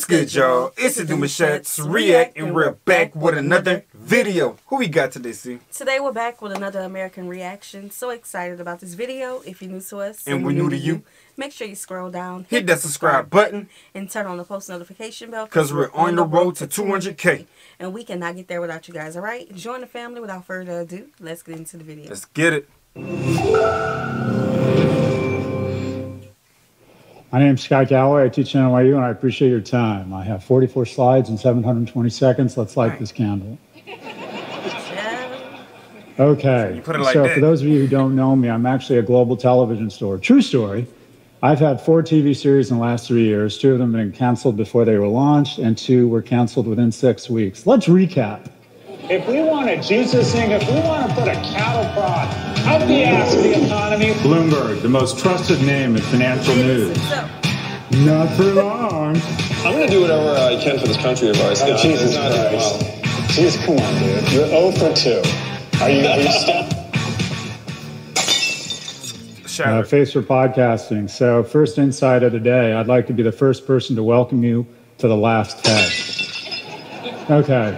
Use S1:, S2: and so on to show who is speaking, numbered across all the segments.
S1: good, y'all? It's the Demouchets REACT, and we're back with another video. Who we got today, C?
S2: Today we're back with another American reaction. So excited about this video. If you're new to us
S1: and we're new to you,
S2: make sure you scroll down,
S1: hit that subscribe button,
S2: and turn on the post notification bell,
S1: because we're on the road to 200K.
S2: And we cannot get there without you guys, alright? Join the family. Without further ado, let's get into the video.
S1: Let's get it.
S3: My name's Scott Galloway. I teach at NYU, and I appreciate your time. I have 44 slides in 720 seconds. Let's light this candle. Okay.
S1: You put it like
S3: so
S1: that.
S3: For those of you who don't know me, I'm actually a global television store. True story. I've had 4 TV series in the last 3 years. 2 of them have been canceled before they were launched, and 2 were canceled within 6 weeks. Let's recap. If we want to juice this thing, if we want to put a cattle prod out the ass of the economy, Bloomberg, the most trusted name in financial news. Not for long.
S4: I'm going to do whatever I can for this country of ours.
S3: Oh, Jesus Christ. Jeez, come on, dude. You're 0 for 2. Are you stuck? Face for podcasting. So, first insight of the day, I'd like to be the first person to welcome you to the last TED. Okay.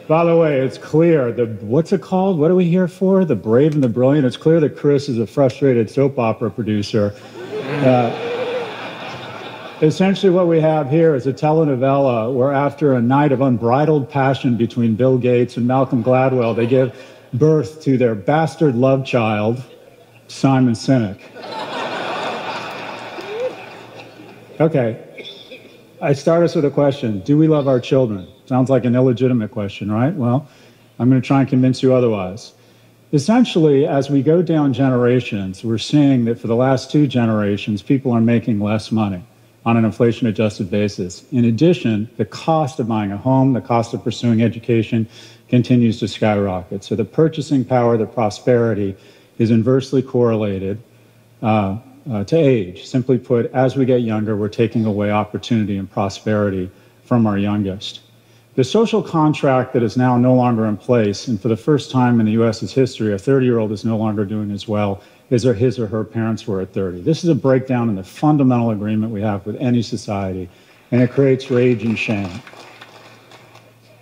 S3: By the way, it's clear, what's it called? What are we here for? The Brave and the Brilliant? It's clear that Chris is a frustrated soap opera producer. Essentially what we have here is a telenovela where after a night of unbridled passion between Bill Gates and Malcolm Gladwell, they give birth to their bastard love child, Simon Sinek. Okay. I start us with a question. Do we love our children? Sounds like an illegitimate question, right? Well, I'm going to try and convince you otherwise. Essentially, as we go down generations, we're seeing that for the last 2 generations, people are making less money on an inflation-adjusted basis. In addition, the cost of buying a home, the cost of pursuing education continues to skyrocket. So the purchasing power, the prosperity, is inversely correlated to age. Simply put, as we get younger, we're taking away opportunity and prosperity from our youngest. The social contract that is now no longer in place, and for the first time in the U.S.'s history, a 30-year-old is no longer doing as well as his or her parents were at 30. This is a breakdown in the fundamental agreement we have with any society, and it creates rage and shame.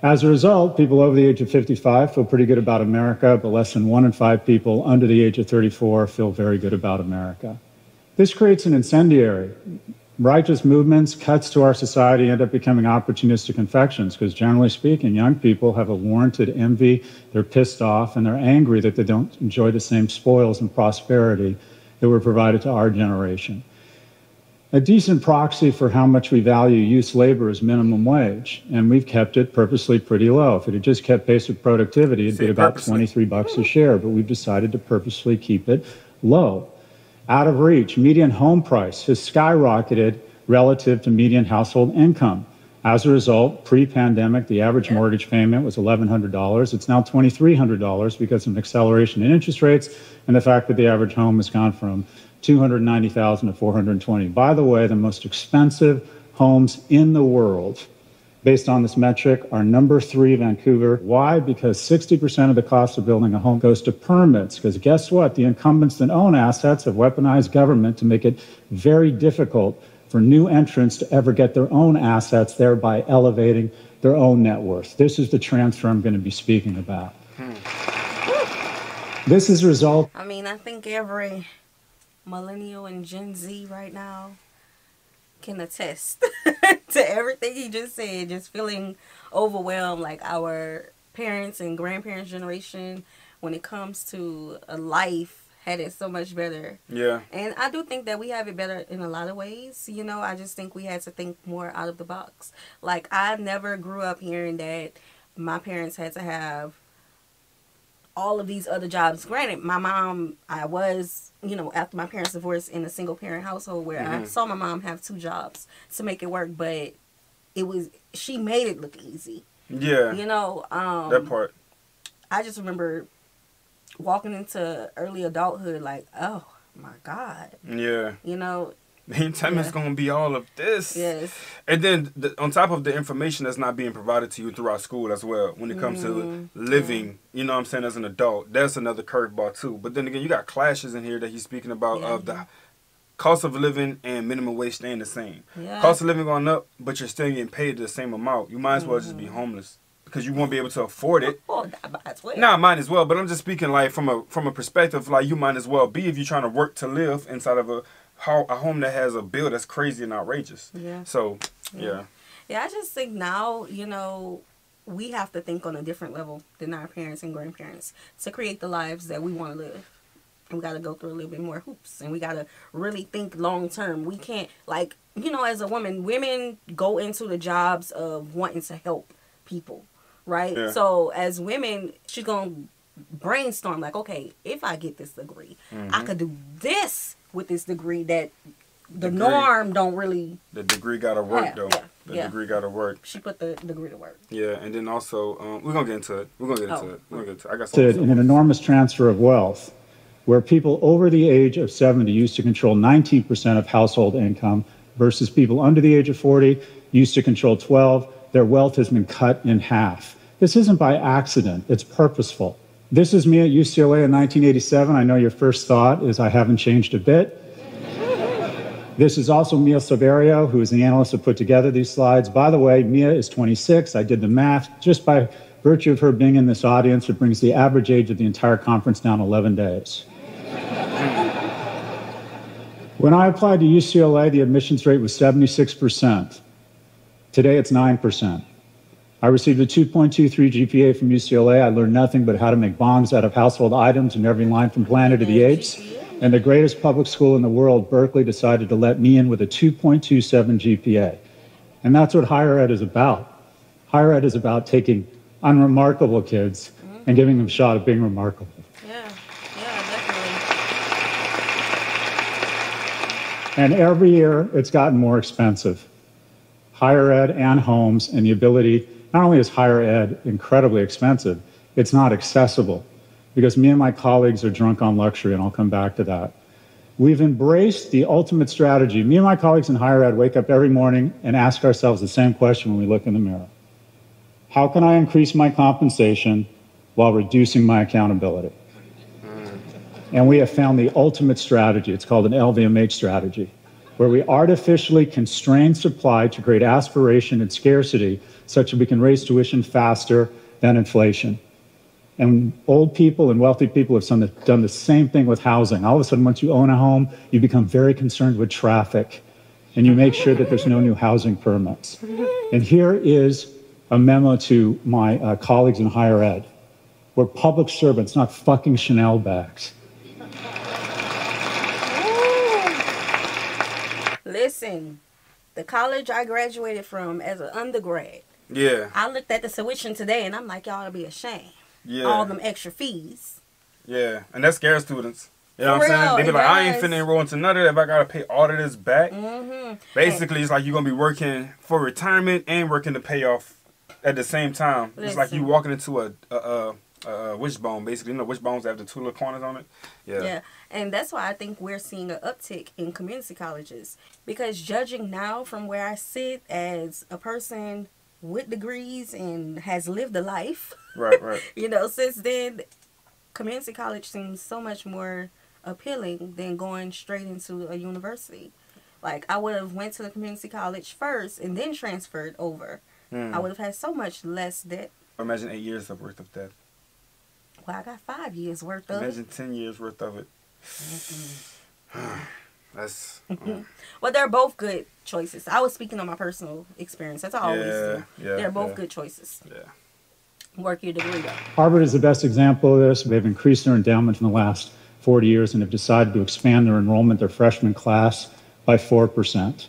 S3: As a result, people over the age of 55 feel pretty good about America, but less than 1 in 5 people under the age of 34 feel very good about America. This creates an incendiary. Righteous movements, cuts to our society end up becoming opportunistic infections because, generally speaking, young people have a warranted envy, they're pissed off, and they're angry that they don't enjoy the same spoils and prosperity that were provided to our generation. A decent proxy for how much we value youth labor is minimum wage, and we've kept it purposely pretty low. If it had just kept pace with productivity, it'd be about $23 a share, but we've decided to purposely keep it low. Out of reach, median home price has skyrocketed relative to median household income. As a result, pre-pandemic, the average mortgage payment was $1,100. It's now $2,300 because of an acceleration in interest rates and the fact that the average home has gone from $290,000 to $420,000. By the way, the most expensive homes in the world, based on this metric, are number 3, Vancouver. Why? Because 60% of the cost of building a home goes to permits. Because guess what? The incumbents that own assets have weaponized government to make it very difficult for new entrants to ever get their own assets, thereby elevating their own net worth. This is the transfer I'm going to be speaking about. This is a result.
S2: I mean, I think every millennial and Gen Z right now can attest to everything he just said, just feeling overwhelmed like our parents and grandparents generation when it comes to a life had it so much better.
S1: Yeah.
S2: And I do think that we have it better in a lot of ways. You know, I just think we had to think more out of the box. Like, I never grew up hearing that my parents had to have all of these other jobs. Granted, my mom, I was, you know, after my parents divorced, in a single parent household where I saw my mom have 2 jobs to make it work, but she made it look easy.
S1: Yeah.
S2: You know,
S1: that part.
S2: I just remember walking into early adulthood like, oh my God.
S1: Yeah.
S2: You know,
S1: Meantime, it's going to be all of this.
S2: Yes.
S1: And then on top of the information that's not being provided to you throughout school as well, when it comes to living, you know what I'm saying, as an adult, that's another curveball too. But then again, you got clashes in here that he's speaking about of the cost of living and minimum wage staying the same.
S2: Yeah.
S1: Cost of living going up, but you're still getting paid the same amount. You might as well just be homeless because you won't be able to afford it.
S2: Oh, that might as well.
S1: Nah, might as well. But I'm just speaking like from a perspective like you might as well be if you're trying to work to live inside of a home that has a bill that's crazy and outrageous.
S2: Yeah.
S1: So yeah.
S2: Yeah, I just think now, you know, we have to think on a different level than our parents and grandparents to create the lives that we want to live. We got to go through a little bit more hoops, and we got to really think long term. We can't, like, you know, as a woman, women go into the jobs of wanting to help people, right?
S1: Yeah.
S2: So as women, she's going to brainstorm like, okay, if I get this degree, I could do this with this degree that the norm don't really.
S1: The degree got to work though.
S2: Yeah.
S1: The degree got to work.
S2: She put the degree to work.
S1: Yeah, and then also we're gonna get into it. We're gonna get into it. We're gonna get into it. I got
S3: In
S1: something.
S3: an enormous transfer of wealth, where people over the age of 70 used to control 19% of household income versus people under the age of 40 used to control 12, their wealth has been cut in half. This isn't by accident, it's purposeful. This is me at UCLA in 1987. I know your first thought is I haven't changed a bit. This is also Mia Silverio, who is the analyst who put together these slides. By the way, Mia is 26. I did the math. Just by virtue of her being in this audience, it brings the average age of the entire conference down 11 days. When I applied to UCLA, the admissions rate was 76%. Today, it's 9%. I received a 2.23 GPA from UCLA. I learned nothing but how to make bombs out of household items in every line from Planet of the Apes. And the greatest public school in the world, Berkeley, decided to let me in with a 2.27 GPA. And that's what higher ed is about. Higher ed is about taking unremarkable kids and giving them a shot at being remarkable.
S2: Yeah, definitely.
S3: And every year, it's gotten more expensive. Higher ed and homes and the ability, not only is higher ed incredibly expensive, it's not accessible. Because me and my colleagues are drunk on luxury, and I'll come back to that. We've embraced the ultimate strategy. Me and my colleagues in higher ed wake up every morning and ask ourselves the same question when we look in the mirror. How can I increase my compensation while reducing my accountability? And we have found the ultimate strategy. It's called an LVMH strategy, where we artificially constrain supply to create aspiration and scarcity such that we can raise tuition faster than inflation. And old people and wealthy people have done the same thing with housing. All of a sudden, once you own a home, you become very concerned with traffic, and you make sure that there's no new housing permits. And here is a memo to my colleagues in higher ed. We're public servants, not fucking Chanel bags.
S2: Listen, the college I graduated from as an undergrad,
S1: Yeah.
S2: I looked at the tuition today, and I'm like, y'all ought to be ashamed.
S1: Yeah.
S2: All them extra fees.
S1: Yeah. And that scares students. You know
S2: For
S1: what I'm saying?
S2: real,
S1: They be
S2: it
S1: like, I ain't
S2: does.
S1: finna enroll into none of that if I gotta pay all of this back.
S2: Mm-hmm.
S1: Basically, it's like you're gonna be working for retirement and working to pay off at the same time. It's like you
S2: Listen.
S1: walking into a wishbone, basically. You know, wishbones have the two little corners on it.
S2: Yeah, and that's why I think we're seeing an uptick in community colleges. Because judging now from where I sit as a person with degrees and has lived a life,
S1: Right.
S2: you know, since then, community college seems so much more appealing than going straight into a university. Like, I would have went to the community college first and then transferred over. I would have had so much less debt.
S1: Imagine 8 years of worth of debt.
S2: Well, I got 5 years worth of it.
S1: Imagine 10 years worth of it. That's
S2: Well, they're both good choices. I was speaking on my personal experience. That's all I always do. They're both good choices.
S1: Yeah.
S2: Work your degree though.
S3: Harvard is the best example of this. They've increased their endowment in the last 40 years and have decided to expand their enrollment, their freshman class, by 4%.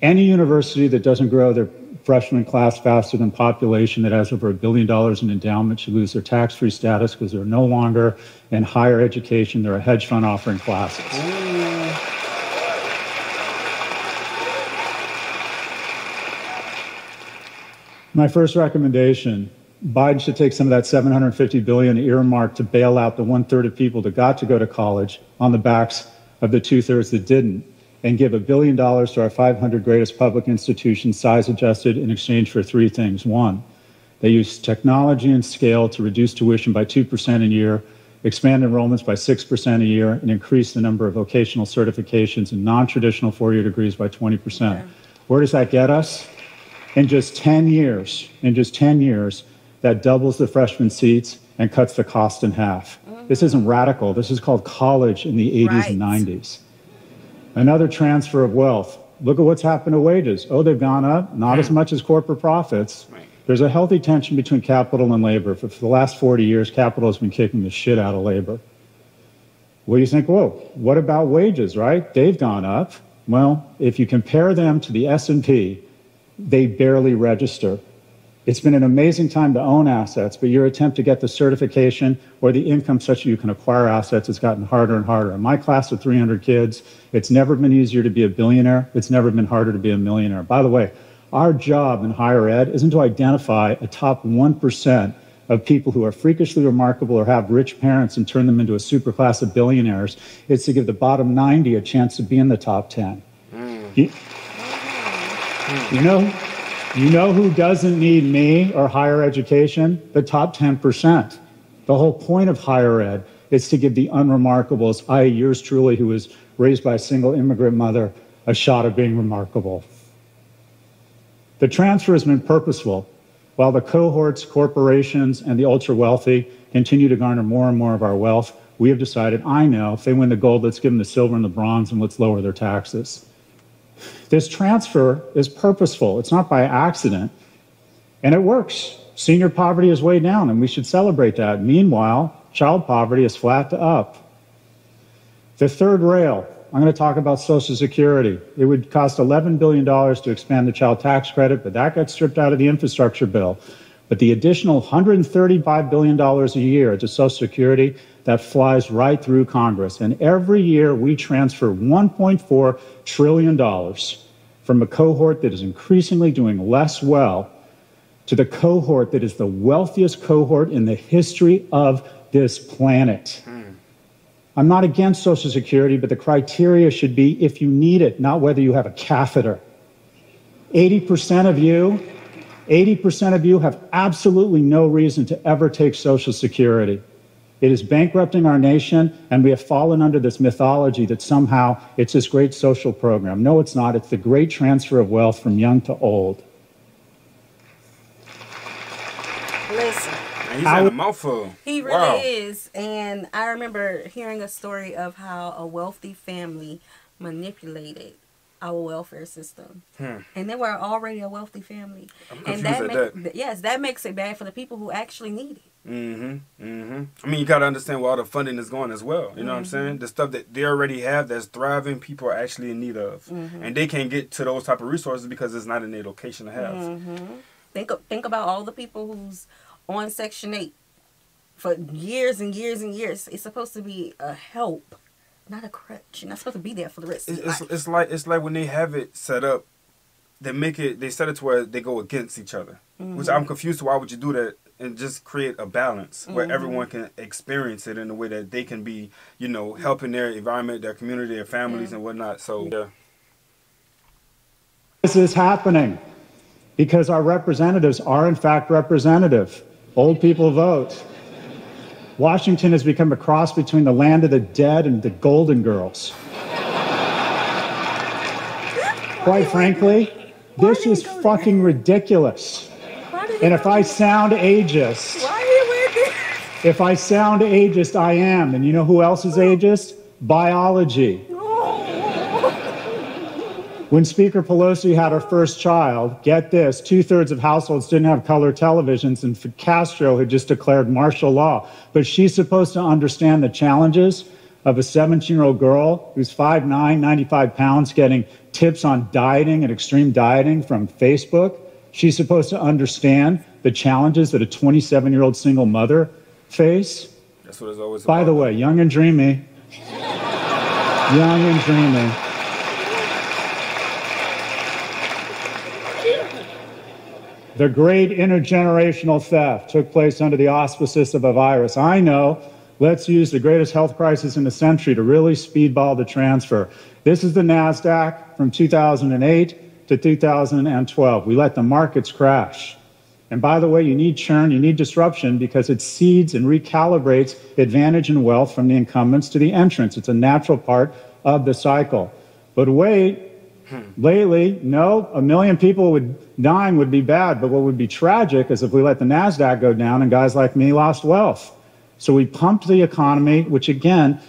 S3: Any university that doesn't grow their freshman class faster than population, that has over $1 billion in endowment, should lose their tax-free status because they're no longer in higher education. They're a hedge fund offering classes. My first recommendation, Biden should take some of that $750 billion earmark to bail out the 1/3 of people that got to go to college on the backs of the 2/3 that didn't, and give $1 billion to our 500 greatest public institutions, size adjusted, in exchange for three things. One, they use technology and scale to reduce tuition by 2% a year expand enrollments by 6% a year, and increase the number of vocational certifications and non-traditional four-year degrees by 20%. Where does that get us? In just 10 years, that doubles the freshman seats and cuts the cost in half. This isn't radical. This is called college in the 80s and 90s. Another transfer of wealth. Look at what's happened to wages. Oh, they've gone up, not as much as corporate profits. There's a healthy tension between capital and labor. For the last 40 years, capital has been kicking the shit out of labor. Well, you think, whoa, what about wages, right? They've gone up. Well, if you compare them to the S&P, they barely register. It's been an amazing time to own assets, but your attempt to get the certification or the income such that you can acquire assets has gotten harder and harder. In my class of 300 kids, it's never been easier to be a billionaire. It's never been harder to be a millionaire. By the way, our job in higher ed isn't to identify a top 1% of people who are freakishly remarkable or have rich parents and turn them into a superclass of billionaires. It's to give the bottom 90 a chance to be in the top 10. You know who doesn't need me or higher education? The top 10%. The whole point of higher ed is to give the unremarkables, i.e. yours truly, who was raised by a single immigrant mother, a shot of being remarkable. The transfer has been purposeful. While the cohorts, corporations, and the ultra-wealthy continue to garner more and more of our wealth, we have decided, I know, if they win the gold, let's give them the silver and the bronze, and let's lower their taxes. This transfer is purposeful. It's not by accident. And it works. Senior poverty is way down, and we should celebrate that. Meanwhile, child poverty is flat to up. The third rail, I'm going to talk about Social Security. It would cost $11 billion to expand the child tax credit, but that got stripped out of the infrastructure bill. But the additional $135 billion a year to Social Security, that flies right through Congress. And every year we transfer $1.4 trillion from a cohort that is increasingly doing less well to the cohort that is the wealthiest cohort in the history of this planet. I'm not against Social Security, but the criteria should be if you need it, not whether you have a catheter. 80% of you have absolutely no reason to ever take Social Security. It is bankrupting our nation, and we have fallen under this mythology that somehow it's this great social program. No, it's not. It's the great transfer of wealth from young to old.
S2: Listen.
S1: He's in a mouthful.
S2: He really is. And I remember hearing a story of how a wealthy family manipulated our welfare system. And they were already a wealthy family.
S1: I'm confused
S2: yes, that makes it bad for the people who actually need it.
S1: I mean, you got to understand where all the funding is going as well. You know what I'm saying? The stuff that they already have that's thriving, people are actually in need of. And they can't get to those type of resources because it's not in their location to have.
S2: Think about all the people who's on Section 8 for years and years and years. It's supposed to be a help, not a crutch. You're not supposed to be there for the rest of your life.
S1: It's like when they have it set up, they set it to where they go against each other. Which I'm confused to why would you do that and just create a balance where everyone can experience it in a way that they can be, you know, helping their environment, their community, their families and whatnot. So yeah.
S3: This is happening because our representatives are in fact representative. Old people vote. Washington has become a cross between the land of the dead and the Golden Girls. Quite frankly, this is fucking ridiculous. And if I sound ageist, I am. And you know who else is ageist? Biology. When Speaker Pelosi had her first child, get this, 2/3 of households didn't have color televisions, and Castro had just declared martial law. But she's supposed to understand the challenges of a 17-year-old girl who's 5'9", 95 pounds, getting tips on dieting and extreme dieting from Facebook. She's supposed to understand the challenges that a 27-year-old single mother face.
S1: That's what it's always about.
S3: By the way, young and dreamy. Young and dreamy. The great intergenerational theft took place under the auspices of a virus. I know. Let's use the greatest health crisis in the century to really speedball the transfer. This is the NASDAQ from 2008 to 2012. We let the markets crash. And by the way, you need churn, you need disruption because it seeds and recalibrates advantage and wealth from the incumbents to the entrants. It's a natural part of the cycle. But wait, lately, no, 1 million people dying would be bad, but what would be tragic is if we let the NASDAQ go down and guys like me lost wealth. So we pumped the economy, which again,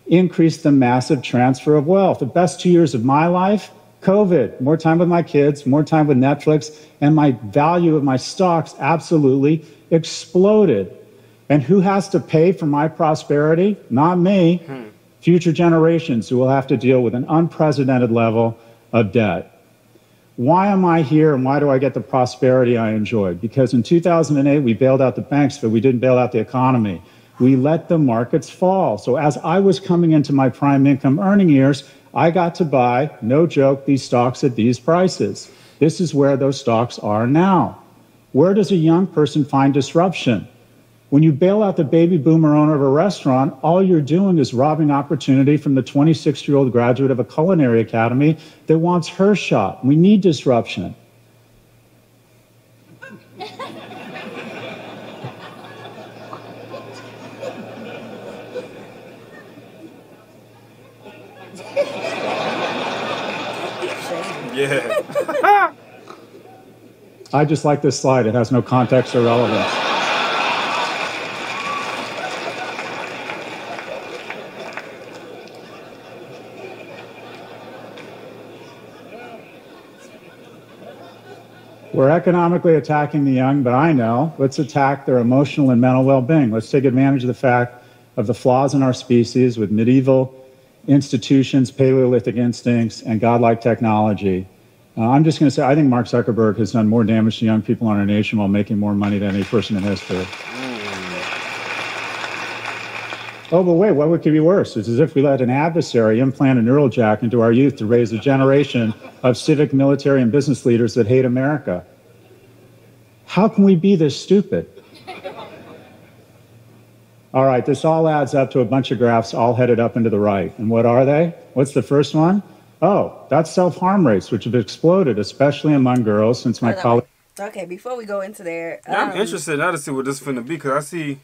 S3: increased the massive transfer of wealth. The best 2 years of my life, COVID, more time with my kids, more time with Netflix, and my value of my stocks absolutely exploded. And who has to pay for my prosperity? Not me. Future generations who will have to deal with an unprecedented level of debt. Why am I here and why do I get the prosperity I enjoyed? Because in 2008, we bailed out the banks, but we didn't bail out the economy. We let the markets fall. So as I was coming into my prime income earning years, I got to buy, no joke, these stocks at these prices. This is where those stocks are now. Where does a young person find disruption? When you bail out the baby boomer owner of a restaurant, all you're doing is robbing opportunity from the 26-year-old graduate of a culinary academy that wants her shot. We need disruption.
S1: Yeah.
S3: I just like this slide. It has no context or relevance. We're economically attacking the young, but I know, let's attack their emotional and mental well-being. Let's take advantage of the fact of the flaws in our species with medieval institutions, Paleolithic instincts, and godlike technology. I'm just going to say, I think Mark Zuckerberg has done more damage to young people in our nation while making more money than any person in history. Oh, but wait, what could be worse? It's as if we let an adversary implant a neural jack into our youth to raise a generation of civic, military, and business leaders that hate America. How can we be this stupid? All right, this all adds up to a bunch of graphs all headed up and to the right. And what are they? What's the first one? Oh, that's self-harm rates, which have exploded, especially among girls, since my college...
S2: Okay, before we go into there...
S1: Yeah, I'm interested now to see what this is finna be, because I see...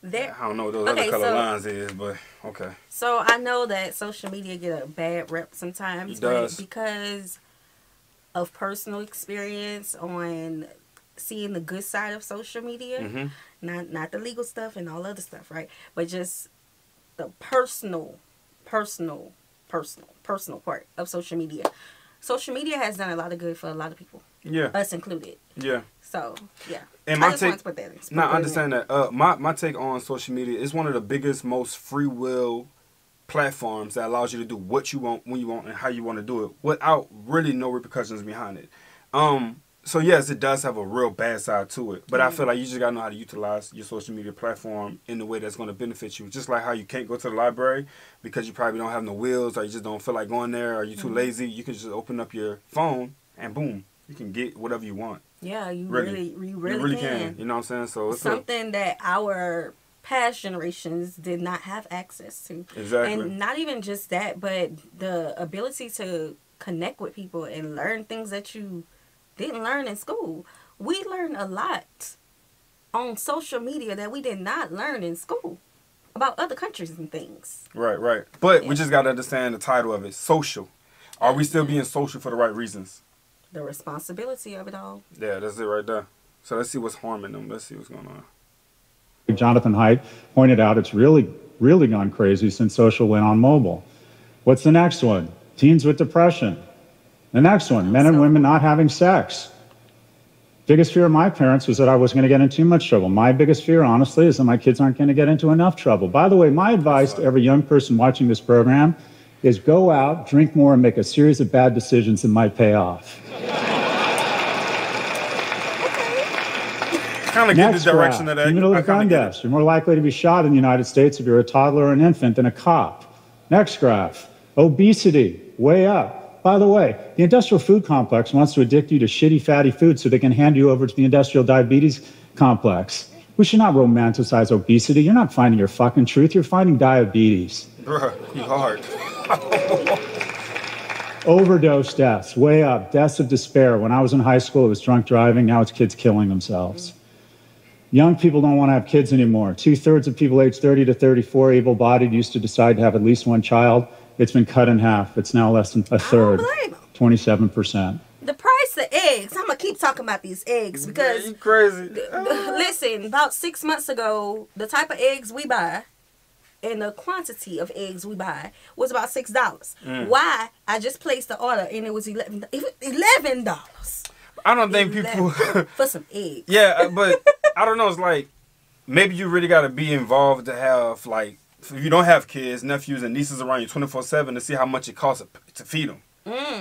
S2: There,
S1: I don't know what those other color lines is, but okay.
S2: So I know that social media get a bad rep sometimes.
S1: It does.
S2: Because of personal experience on seeing the good side of social media. Not the legal stuff and all other stuff, right? But just the personal part of social media. Social media has done a lot of good for a lot of people. Yeah. Us included.
S1: Yeah.
S2: So, yeah.
S1: And my take, I understand that. My take on social media is one of the biggest, most free will platforms that allows you to do what you want, when you want, and how you want to do it without really no repercussions behind it. So yes, it does have a real bad side to it, but I feel like you just gotta know how to utilize your social media platform in the way that's going to benefit you. Just like how you can't go to the library because you probably don't have no wheels, or you just don't feel like going there, or you're too lazy. You can just open up your phone and boom, you can get whatever you want.
S2: Yeah, you really can.
S1: You know what I'm saying? So it's
S2: something that our past generations did not have access to.
S1: Exactly.
S2: And not even just that, but the ability to connect with people and learn things that you didn't learn in school. We learned a lot on social media that we did not learn in school about other countries and things.
S1: Right. But we just got to understand the title of it, social. Are we still being social for the right reasons?
S2: The responsibility of it all.
S1: Yeah, that's it right there. So let's see what's harming them. Let's see what's going on.
S3: Jonathan Haidt pointed out it's really gone crazy since social went on mobile. What's the next one? Teens with depression. The next one, men and women not having sex. Biggest fear of my parents was that I wasn't going to get in too much trouble. My biggest fear, honestly, is that my kids aren't going to get into enough trouble. By the way, my advice to every young person watching this program is go out, drink more, and make a series of bad decisions that might pay off.
S1: Kind of get the direction of that.
S3: In the middle of the gun deaths. You're more likely to be shot in the United States if you're a toddler or an infant than a cop. Next graph. Obesity, way up. By the way, the industrial food complex wants to addict you to shitty, fatty food so they can hand you over to the industrial diabetes complex. We should not romanticize obesity. You're not finding your fucking truth. You're finding diabetes.
S1: Bruh, you hard.
S3: Overdose deaths, way up. Deaths of despair. When I was in high school, it was drunk driving. Now it's kids killing themselves. Young people don't want to have kids anymore. 2/3 of people aged 30 to 34 able-bodied used to decide to have at least one child. It's been cut in half. It's now less than a third, 27%.
S2: The price of eggs. I'm going to keep talking about these eggs because...
S1: You crazy.
S2: Listen, about 6 months ago, the type of eggs we buy and the quantity of eggs we buy was about $6. Why? I just placed the order and it was $11.
S1: I don't think people...
S2: for some eggs.
S1: Yeah, but I don't know. It's like, maybe you really got to be involved to have, like, if you don't have kids, nephews, and nieces around you 24/7 to see how much it costs to feed them.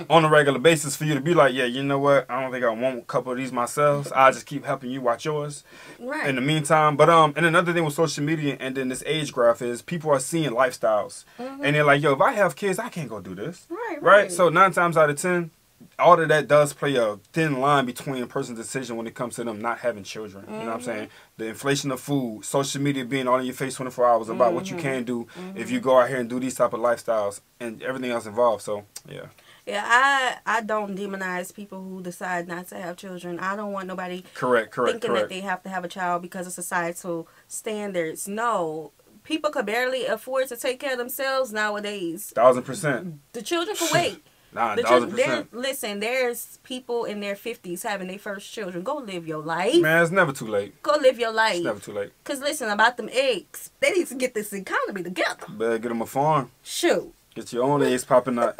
S1: On a regular basis for you to be like, yeah, you know what? I don't think I want a couple of these myself. So I'll just keep helping you watch yours.
S2: Right.
S1: In the meantime. But and another thing with social media and then this age graph is people are seeing lifestyles. And they're like, yo, if I have kids, I can't go do this. Right. So 9 times out of 10, all of that does play a thin line between a person's decision when it comes to them not having children. You know what I'm saying? The inflation of food, social media being all in your face 24 hours about what you can do if you go out here and do these type of lifestyles and everything else involved. So, yeah.
S2: Yeah, I don't demonize people who decide not to have children. I don't want nobody thinking that they have to have a child because of societal standards. No. People could barely afford to take care of themselves nowadays.
S1: 1000%.
S2: The children can wait.
S1: Nah, 1000%.
S2: Listen, there's people in their 50s having their first children. Go live your life.
S1: Man, it's never too late.
S2: Go live your life.
S1: It's never too late.
S2: Because listen, about them eggs, they need to get this economy together.
S1: Better get them a farm.
S2: Shoot.
S1: Get your own eggs popping up.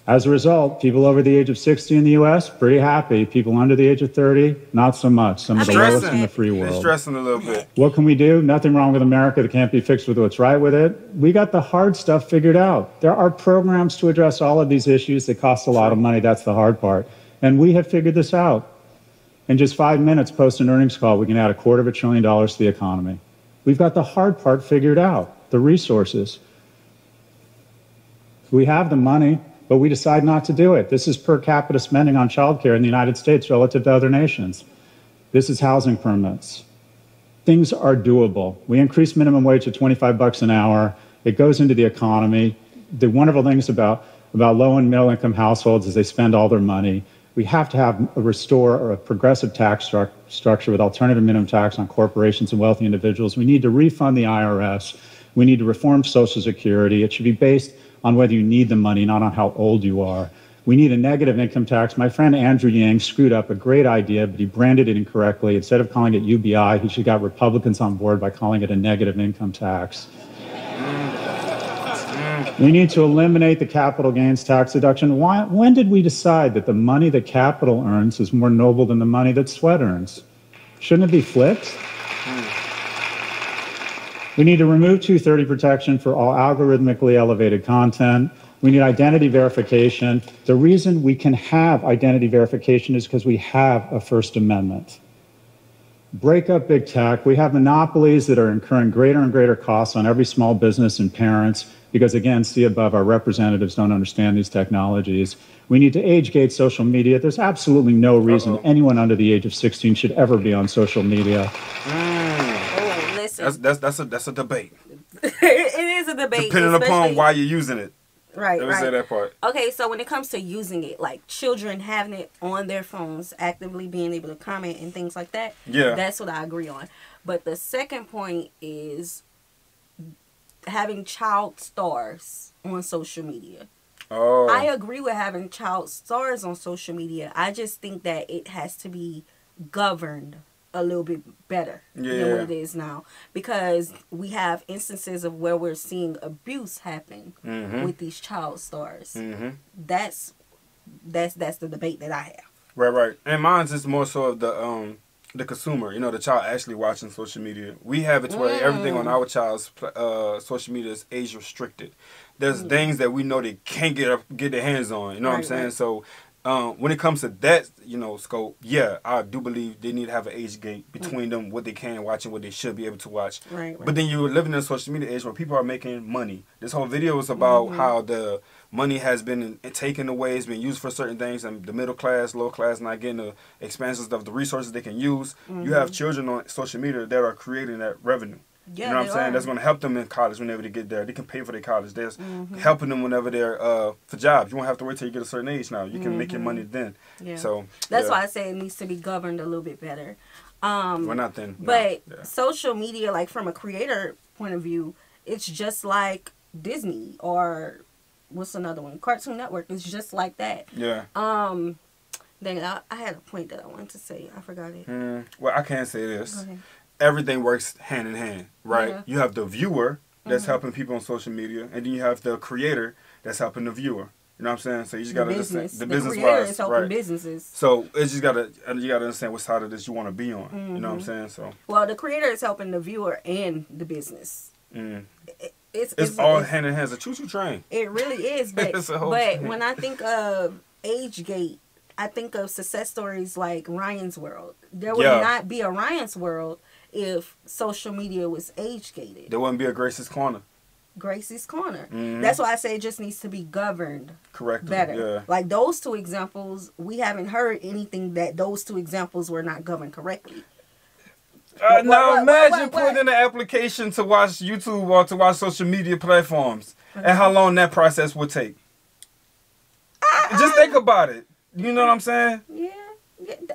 S3: As a result, people over the age of 60 in the U.S., pretty happy. People under the age of 30, not so much. Some of the lowest in the free world.
S1: They're stressing a little bit.
S3: What can we do? Nothing wrong with America that can't be fixed with what's right with it. We got the hard stuff figured out. There are programs to address all of these issues that cost a lot of money. That's the hard part. And we have figured this out. In just 5 minutes post an earnings call, we can add $250 billion to the economy. We've got the hard part figured out, the resources. We have the money, but we decide not to do it. This is per capita spending on childcare in the United States relative to other nations. This is housing permits. Things are doable. We increase minimum wage to $25 an hour. It goes into the economy. The wonderful things about low and middle income households is they spend all their money. We have to restore a progressive tax structure with alternative minimum tax on corporations and wealthy individuals. We need to refund the IRS. We need to reform Social Security. It should be based on whether you need the money, not on how old you are. We need a negative income tax. My friend Andrew Yang screwed up a great idea, but he branded it incorrectly. Instead of calling it UBI, he should have got Republicans on board by calling it a negative income tax. We need to eliminate the capital gains tax deduction. When did we decide that the money that capital earns is more noble than the money that sweat earns? Shouldn't it be flipped? We need to remove 230 protection for all algorithmically elevated content. We need identity verification. The reason we can have identity verification is because we have a First Amendment. Break up big tech. We have monopolies that are incurring greater and greater costs on every small business and parents because, again, see above, our representatives don't understand these technologies. We need to age gate social media. There's absolutely no reason anyone under the age of 16 should ever be on social media.
S1: That's a debate.
S2: It is a debate.
S1: Depending upon why you're using it.
S2: Right,
S1: Let me say that part.
S2: Okay, so when it comes to using it, like children having it on their phones, actively being able to comment and things like that, that's what I agree on. But the second point is having child stars on social media.
S1: Oh.
S2: I agree with having child stars on social media. I just think that it has to be governed a little bit better than what it is now, because we have instances of where we're seeing abuse happen with these child stars. That's the debate that I have.
S1: Right. And mine's is more so of the consumer, the child actually watching social media. We have it to where everything on our child's social media is age restricted. There's things that we know they can't get their hands on. You know what I'm saying? Right. So when it comes to that, scope, I do believe they need to have an age gate between them, what they can watch and what they should be able to watch. Right. But then you're living in a social media age where people are making money. This whole video is about how the money has been taken away, it's been used for certain things, and the middle class, low class, not getting the expansions of the resources they can use. You have children on social media that are creating that revenue.
S2: Yeah,
S1: you know what I'm saying?
S2: are.
S1: That's going to help them in college whenever they get there. They can pay for their college. There's helping them whenever they're for jobs. You won't have to wait till you get a certain age now. You can make your money then.
S2: Yeah.
S1: So
S2: that's why I say it needs to be governed a little bit better.
S1: Well, not then.
S2: But social media, like from a creator point of view, it's just like Disney or what's another one? Cartoon Network. It's just like that.
S1: Yeah.
S2: Then I had a point that I wanted to say. I forgot it.
S1: Well, I can say this. Everything works hand in hand, right? Yeah. You have the viewer that's helping people on social media, and then you have the creator that's helping the viewer. You know what I'm saying? So you just gotta understand the business
S2: creator
S1: wise,
S2: is helping businesses.
S1: So it's just gotta understand what side of this you want to be on. You know what I'm saying? So
S2: well, the creator is helping the viewer and the business. It's
S1: all hand in hand. It's a choo-choo train.
S2: It really is, but when I think of AgeGate, I think of success stories like Ryan's World. There would not be a Ryan's World if social media was age-gated.
S1: There wouldn't be a Gracie's Corner.
S2: Gracie's Corner. That's why I say it just needs to be governed
S1: correctly.
S2: Better.
S1: Yeah.
S2: Like those two examples, we haven't heard anything that those two examples were not governed correctly.
S1: Now imagine putting in an application to watch YouTube or to watch social media platforms and how long that process would take. Just think about it. You know what I'm saying?
S2: Yeah,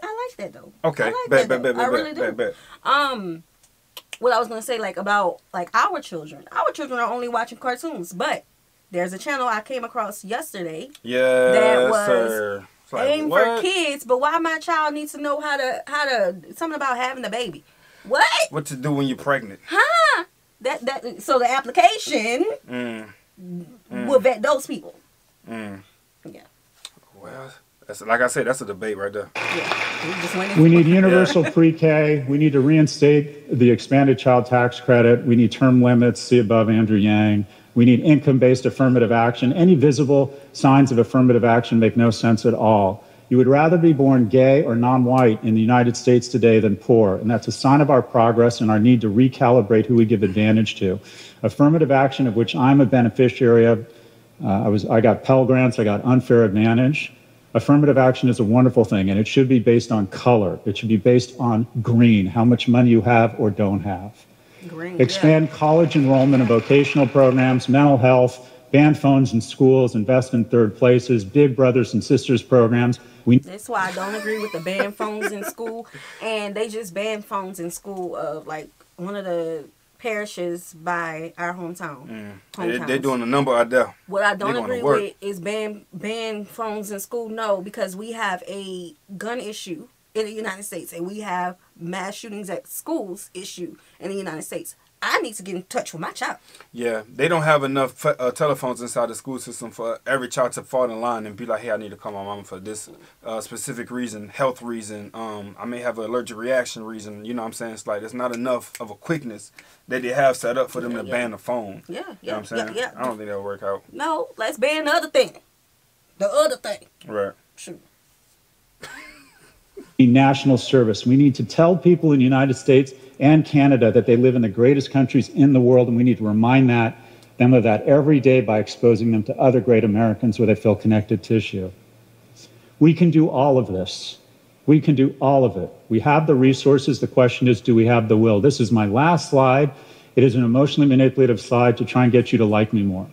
S2: I like that though.
S1: Okay,
S2: I really do. What I was gonna say, like about like our children are only watching cartoons, but there's a channel I came across yesterday.
S1: Yeah,
S2: that was aimed for kids. But why my child needs to know how to something about having a baby? What?
S1: What to do when you're pregnant?
S2: Huh? So the application will vet those people. Yeah.
S1: Well. Like I said, that's a debate right there.
S2: Yeah.
S3: We need universal pre-K. We need to reinstate the expanded child tax credit. We need term limits, see above Andrew Yang. We need income-based affirmative action. Any visible signs of affirmative action make no sense at all. You would rather be born gay or non-white in the United States today than poor, and that's a sign of our progress and our need to recalibrate who we give advantage to. Affirmative action, of which I'm a beneficiary of, I got Pell Grants, I got unfair advantage. Affirmative action is a wonderful thing, and it should be based on color. It should be based on green, how much money you have or don't have.
S2: Green,
S3: expand college enrollment and vocational programs, mental health, ban phones in schools, invest in third places, big brothers and sisters programs.
S2: That's why I don't agree with the ban phones in school. And they just banned phones in school of like one of the parishes by our hometown.
S1: They're doing a number out there.
S2: What I don't agree with is ban phones in school. No, because we have a gun issue in the United States, and we have mass shootings at schools issue in the United States. I need to get in touch with my child.
S1: Yeah, they don't have enough telephones inside the school system for every child to fall in line and be like, hey, I need to call my mom for this specific reason, health reason. I may have an allergic reaction reason. You know what I'm saying? It's like there's not enough of a quickness that they have set up for them to ban the phone.
S2: Yeah,
S1: you know what I'm saying? I don't think that'll work out.
S2: No, let's ban the other thing. The other thing.
S1: Right.
S2: Shoot.
S3: National service. We need to tell people in the United States and Canada that they live in the greatest countries in the world, and we need to remind them of that every day by exposing them to other great Americans where they feel connected tissue. We can do all of this. We can do all of it. We have the resources. The question is, do we have the will? This is my last slide. It is an emotionally manipulative slide to try and get you to like me more.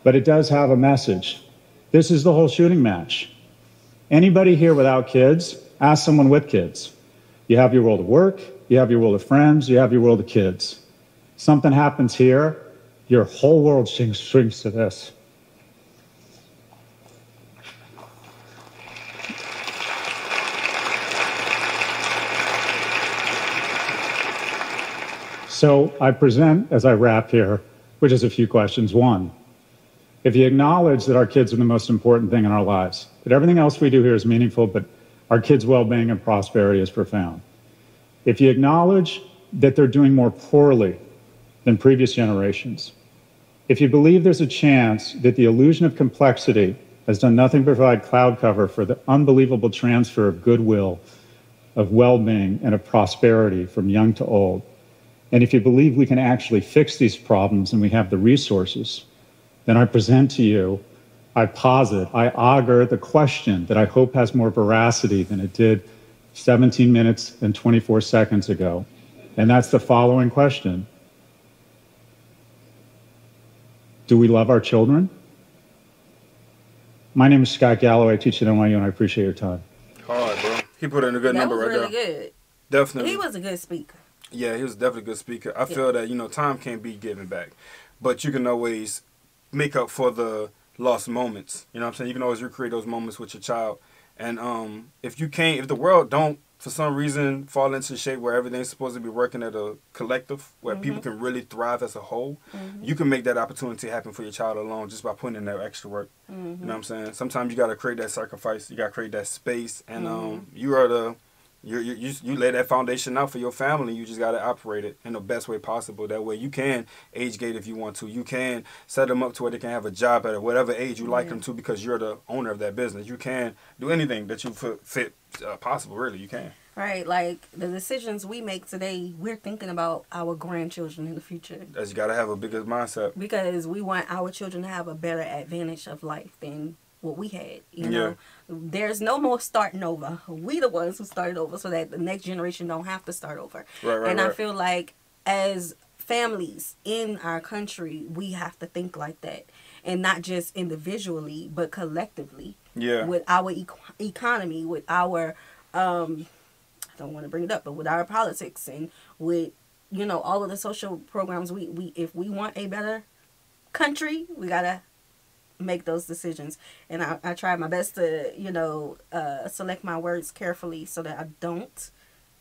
S3: But it does have a message. This is the whole shooting match. Anybody here without kids, ask someone with kids. You have your world of work, you have your world of friends, you have your world of kids. Something happens here, your whole world shrinks to this. So I present, as I wrap here, with just a few questions. One, if you acknowledge that our kids are the most important thing in our lives, that everything else we do here is meaningful, but our kids' well-being and prosperity is profound. If you acknowledge that they're doing more poorly than previous generations, if you believe there's a chance that the illusion of complexity has done nothing but provide cloud cover for the unbelievable transfer of goodwill, of well-being, and of prosperity from young to old, and if you believe we can actually fix these problems and we have the resources, then I present to you, I posit, I augur the question that I hope has more veracity than it did 17 minutes and 24 seconds ago. And that's the following question. Do we love our children? My name is Scott Galloway. I teach at NYU, and I appreciate your time.
S1: Hard, bro. He put in a good number right there.
S2: That was really good.
S1: Definitely.
S2: He was a good speaker.
S1: Yeah, he was definitely a good speaker. I feel that, time can't be given back. But you can always make up for the lost moments. You know what I'm saying? You can always recreate those moments with your child. And if the world don't, for some reason, fall into shape where everything's supposed to be working at a collective, where people can really thrive as a whole, you can make that opportunity happen for your child alone just by putting in that extra work. You know what I'm saying? Sometimes you got to create that sacrifice. You got to create that space. And you lay that foundation out for your family. You just got to operate it in the best way possible. That way you can age gate if you want to. You can set them up to where they can have a job at whatever age you like them to, because you're the owner of that business. You can do anything that you fit possible, really. You can.
S2: Right, like the decisions we make today, we're thinking about our grandchildren in the future.
S1: You got to have a bigger mindset.
S2: Because we want our children to have a better advantage of life than what we had. You know, there's no more starting over. We the ones who started over, so that the next generation don't have to start over. Right. I feel like as families in our country, we have to think like that, and not just individually, but collectively. Yeah. With our economy, with our I don't want to bring it up, but with our politics and with all of the social programs, we if we want a better country, we gotta make those decisions. And I try my best to select my words carefully so that I don't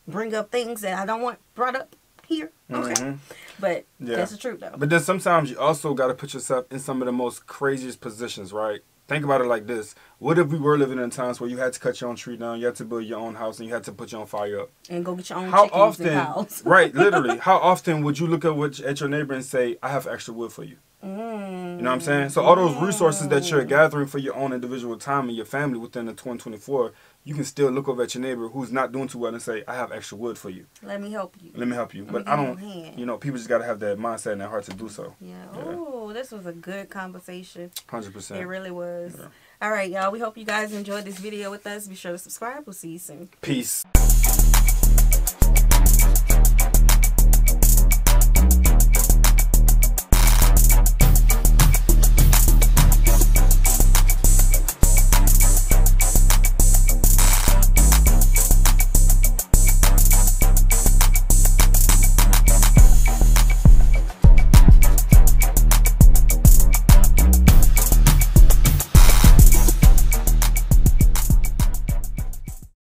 S2: bring up things that I don't want brought up here. Okay. But that's the truth, though.
S1: But then sometimes you also got to put yourself in some of the most craziest positions, right? Think about it like this. What if we were living in times where you had to cut your own tree down, you had to build your own house, and you had to put your own fire up?
S2: And go get your own chickens and cows.
S1: Right, literally. How often would you look at your neighbor and say, I have extra wood for you? You know what I'm saying? So all those resources that you're gathering for your own individual time and your family within the 2024, you can still look over at your neighbor who's not doing too well and say, I have extra wood for you.
S2: Let me help you.
S1: Let me help you. But I don't, people just got to have that mindset and that heart to do so.
S2: Yeah. Oh, this was a good conversation.
S1: 100%.
S2: It really was. Yeah. All right, y'all. We hope you guys enjoyed this video with us. Be sure to subscribe. We'll see you soon.
S1: Peace.